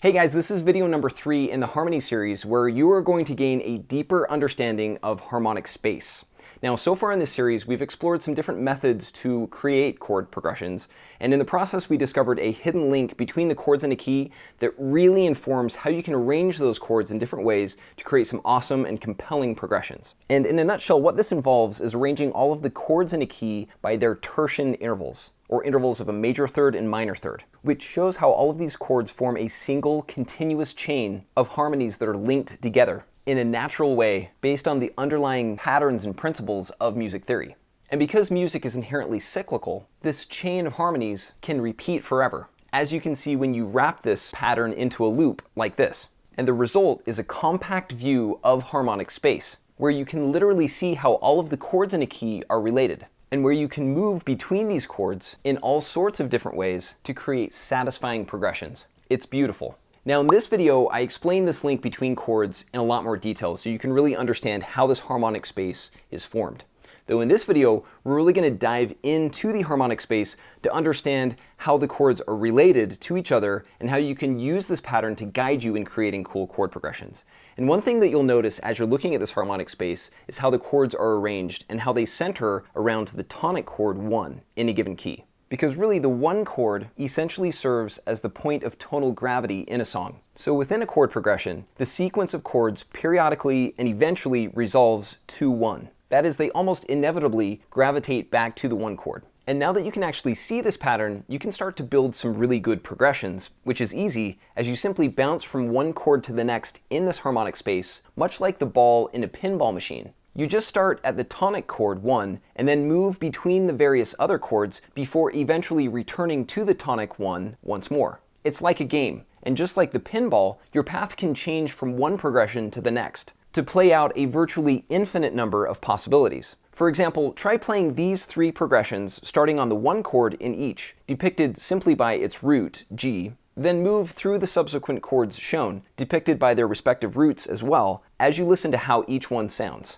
Hey guys, this is video number 3 in the Harmony series where you are going to gain a deeper understanding of harmonic space. Now, so far in this series, we've explored some different methods to create chord progressions, and in the process we discovered a hidden link between the chords and a key that really informs how you can arrange those chords in different ways to create some awesome and compelling progressions. And in a nutshell, what this involves is arranging all of the chords in a key by their tertian intervals, or intervals of a major third and minor third, which shows how all of these chords form a single continuous chain of harmonies that are linked together in a natural way based on the underlying patterns and principles of music theory. And because music is inherently cyclical, this chain of harmonies can repeat forever, as you can see when you wrap this pattern into a loop like this. And the result is a compact view of harmonic space, where you can literally see how all of the chords in a key are related, and where you can move between these chords in all sorts of different ways to create satisfying progressions. It's beautiful. Now in this video, I explain this link between chords in a lot more detail so you can really understand how this harmonic space is formed. Though in this video, we're really going to dive into the harmonic space to understand how the chords are related to each other and how you can use this pattern to guide you in creating cool chord progressions. And one thing that you'll notice as you're looking at this harmonic space is how the chords are arranged and how they center around the tonic chord 1 in a given key. Because really the 1 chord essentially serves as the point of tonal gravity in a song. So within a chord progression, the sequence of chords periodically and eventually resolves to 1. That is, they almost inevitably gravitate back to the 1 chord. And now that you can actually see this pattern, you can start to build some really good progressions, which is easy as you simply bounce from 1 chord to the next in this harmonic space, much like the ball in a pinball machine. You just start at the tonic chord 1 and then move between the various other chords before eventually returning to the tonic 1 once more. It's like a game, and just like the pinball, your path can change from one progression to the next to play out a virtually infinite number of possibilities. For example, try playing these 3 progressions starting on the 1 chord in each, depicted simply by its root, G, then move through the subsequent chords shown, depicted by their respective roots as well, as you listen to how each one sounds.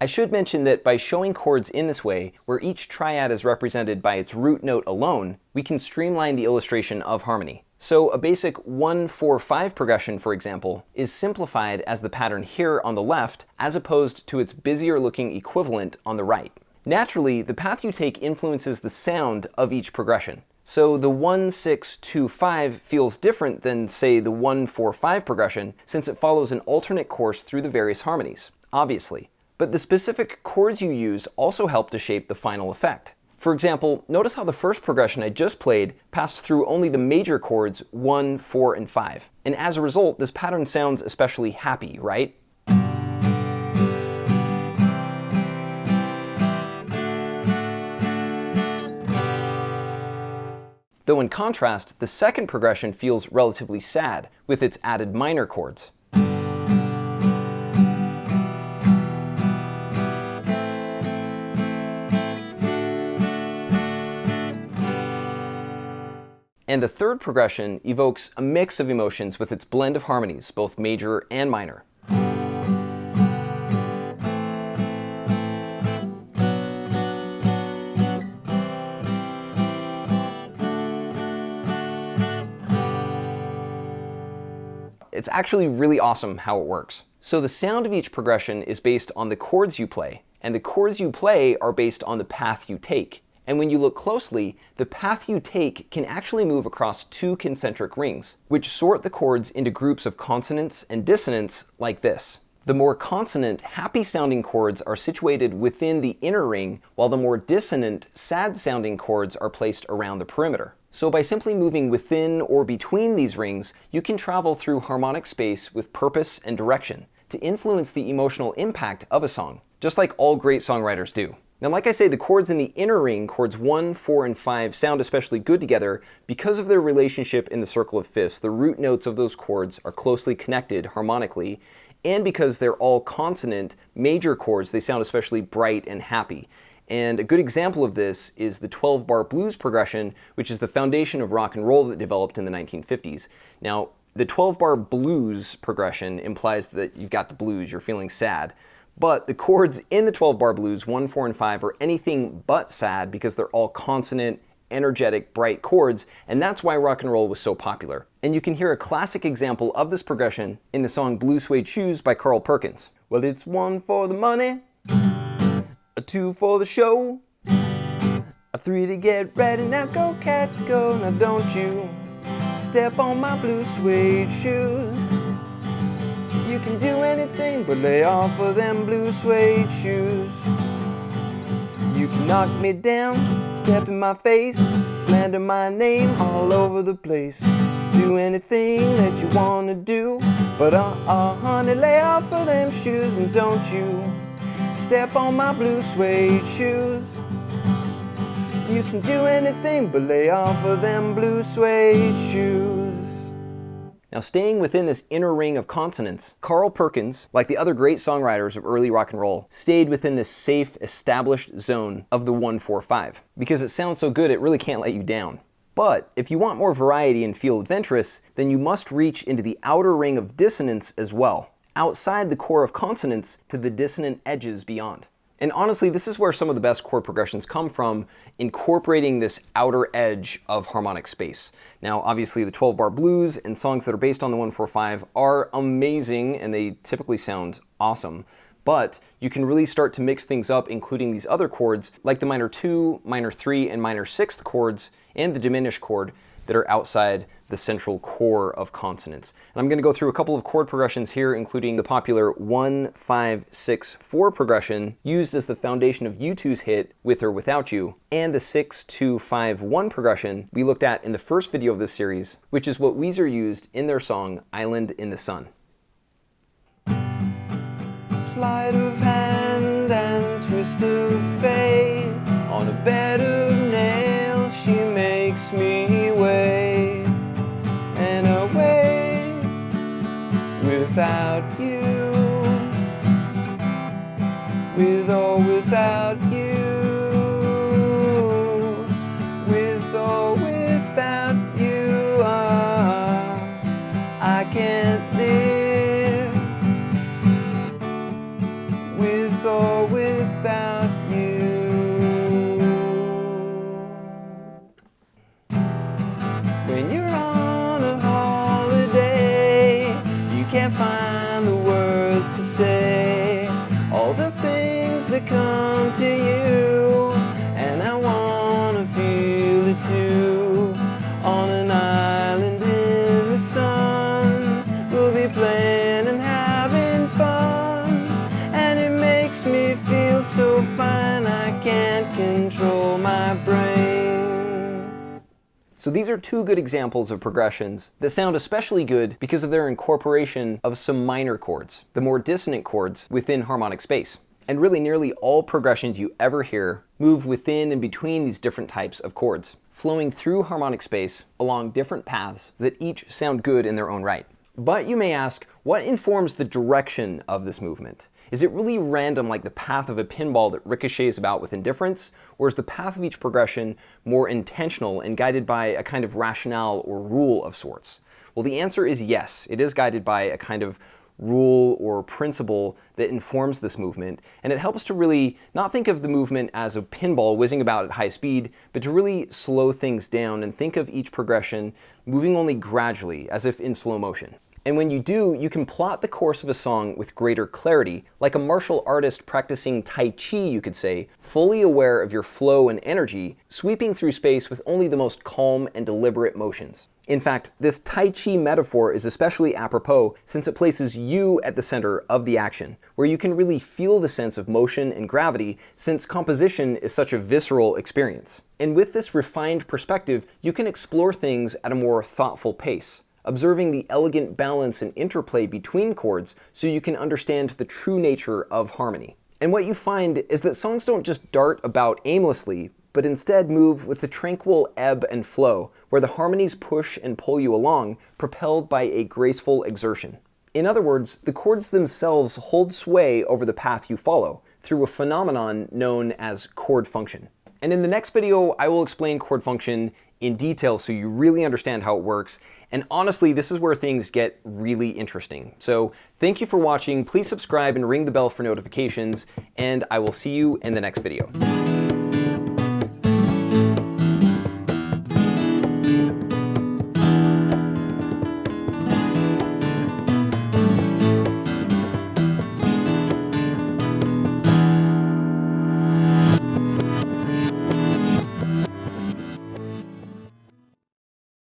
I should mention that by showing chords in this way, where each triad is represented by its root note alone, we can streamline the illustration of harmony. So a basic 1-4-5 progression, for example, is simplified as the pattern here on the left, as opposed to its busier looking equivalent on the right. Naturally, the path you take influences the sound of each progression. So the 1-6-2-5 feels different than, say, the 1-4-5 progression, since it follows an alternate course through the various harmonies, obviously. But the specific chords you use also help to shape the final effect. For example, notice how the first progression I just played passed through only the major chords 1, 4, and 5. And as a result, this pattern sounds especially happy, right? Though in contrast, the second progression feels relatively sad with its added minor chords. And the third progression evokes a mix of emotions with its blend of harmonies, both major and minor. It's actually really awesome how it works. So the sound of each progression is based on the chords you play, and the chords you play are based on the path you take. And when you look closely, the path you take can actually move across 2 concentric rings, which sort the chords into groups of consonance and dissonance like this. The more consonant, happy-sounding chords are situated within the inner ring, while the more dissonant, sad-sounding chords are placed around the perimeter. So by simply moving within or between these rings, you can travel through harmonic space with purpose and direction to influence the emotional impact of a song, just like all great songwriters do. Now, like I say, the chords in the inner ring, chords 1, 4, and 5, sound especially good together because of their relationship in the circle of fifths. The root notes of those chords are closely connected harmonically, and because they're all consonant major chords, they sound especially bright and happy. And a good example of this is the 12-bar blues progression, which is the foundation of rock and roll that developed in the 1950s. Now, the 12-bar blues progression implies that you've got the blues, you're feeling sad. But the chords in the 12-bar blues, 1, 4, and 5, are anything but sad because they're all consonant, energetic, bright chords, and that's why rock and roll was so popular. And you can hear a classic example of this progression in the song Blue Suede Shoes by Carl Perkins. Well, it's 1 for the money, a 2 for the show, a 3 to get ready, now go cat go, now don't you step on my blue suede shoes. You can do anything but lay off of them blue suede shoes. You can knock me down, step in my face, slander my name all over the place. Do anything that you wanna do, but honey, lay off of them shoes, and don't you step on my blue suede shoes. You can do anything but lay off of them blue suede shoes. Now, staying within this inner ring of consonants, Carl Perkins, like the other great songwriters of early rock and roll, stayed within this safe, established zone of the 1-4-5. Because it sounds so good, it really can't let you down. But if you want more variety and feel adventurous, then you must reach into the outer ring of dissonance as well, outside the core of consonants to the dissonant edges beyond. And honestly, this is where some of the best chord progressions come from, incorporating this outer edge of harmonic space. Now, obviously, the 12-bar blues and songs that are based on the 1-4-5 are amazing, and they typically sound awesome. But you can really start to mix things up, including these other chords, like the minor 2, minor 3, and minor 6th chords, and the diminished chord that are outside the central core of consonants. And I'm going to go through a couple of chord progressions here, including the popular 1-5-6-4 progression used as the foundation of U2's hit With or Without You, and the 6-2-5-1 progression we looked at in the first video of this series, which is what Weezer used in their song Island in the Sun. Sleight of hand and twist of fate, on a bed of nails she makes me wait, and away without you, with or without you, with or without you, I can't live, with or without you. When you're on a holiday, you can't find the words to say all the things that come to you, and I wanna feel it too. On an island in the sun, we'll be playing and having fun, and it makes me feel so fine I can't control my brain. So these are two good examples of progressions that sound especially good because of their incorporation of some minor chords, the more dissonant chords within harmonic space. And really nearly all progressions you ever hear move within and between these different types of chords, flowing through harmonic space along different paths that each sound good in their own right. But you may ask, what informs the direction of this movement? Is it really random, like the path of a pinball that ricochets about with indifference? Or is the path of each progression more intentional and guided by a kind of rationale or rule of sorts? Well, the answer is yes. It is guided by a kind of rule or principle that informs this movement, and it helps to really not think of the movement as a pinball whizzing about at high speed, but to really slow things down and think of each progression moving only gradually, as if in slow motion. And when you do, you can plot the course of a song with greater clarity, like a martial artist practicing Tai Chi, you could say, fully aware of your flow and energy, sweeping through space with only the most calm and deliberate motions. In fact, this Tai Chi metaphor is especially apropos since it places you at the center of the action, where you can really feel the sense of motion and gravity since composition is such a visceral experience. And with this refined perspective, you can explore things at a more thoughtful pace, observing the elegant balance and interplay between chords so you can understand the true nature of harmony. And what you find is that songs don't just dart about aimlessly, but instead move with the tranquil ebb and flow, where the harmonies push and pull you along, propelled by a graceful exertion. In other words, the chords themselves hold sway over the path you follow, through a phenomenon known as chord function. And in the next video, I will explain chord function in detail so you really understand how it works. And honestly, this is where things get really interesting. So thank you for watching. Please subscribe and ring the bell for notifications, and I will see you in the next video.